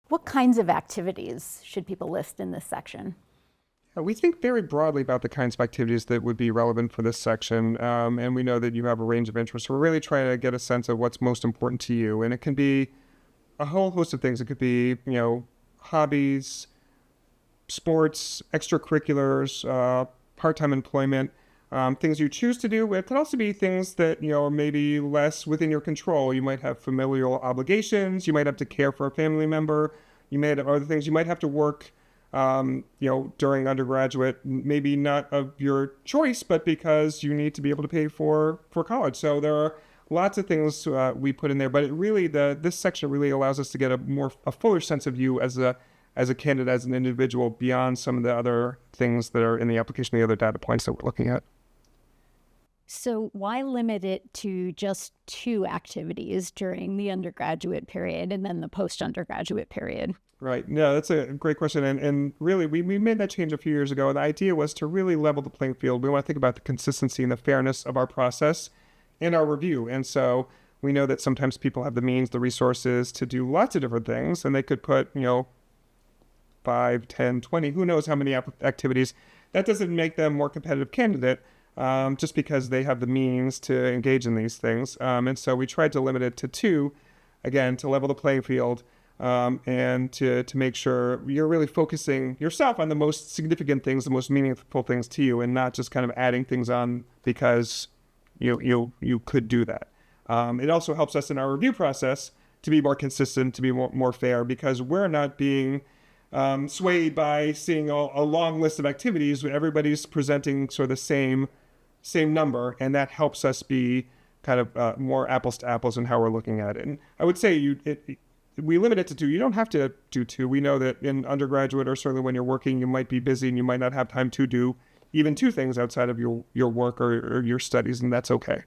What kinds of activities should people list in this section? We think very broadly about the kinds of activities that would be relevant for this section, and we know that you have a range of interests. So we're really trying to get a sense of what's most important to you, and it can be a whole host of things. It could be, hobbies, sports, extracurriculars, part-time employment, things you choose to do. It could also be things that, are maybe less within your control. You might have familial obligations. You might have to care for a family member. You may have other things. You might have to work during undergraduate, maybe not of your choice, but because you need to be able to pay for college. So there are lots of things we put in there, but this section really allows us to get a fuller sense of you as a candidate, as an individual, beyond some of the other things that are in the application, the other data points that we're looking at. So why limit it to just 2 activities during the undergraduate period and then the post-undergraduate period? Right. No, that's a great question. And really, we made that change a few years ago. And the idea was to really level the playing field. We want to think about the consistency and the fairness of our process and our review. And so we know that sometimes people have the means, the resources to do lots of different things. And they could put, 5, 10, 20, who knows how many activities. That doesn't make them more competitive candidate just because they have the means to engage in these things. And so we tried to limit it to 2, again, to level the playing field. And to make sure you're really focusing yourself on the most significant things, the most meaningful things to you, and not just kind of adding things on because you could do that. It also helps us in our review process to be more consistent, to be more fair, because we're not being swayed by seeing a long list of activities. Everybody's presenting sort of the same number, and that helps us be kind of more apples to apples in how we're looking at it. And I would say we limit it to 2. You don't have to do 2. We know that in undergraduate, or certainly when you're working, you might be busy and you might not have time to do even 2 things outside of your work or your studies, and that's okay.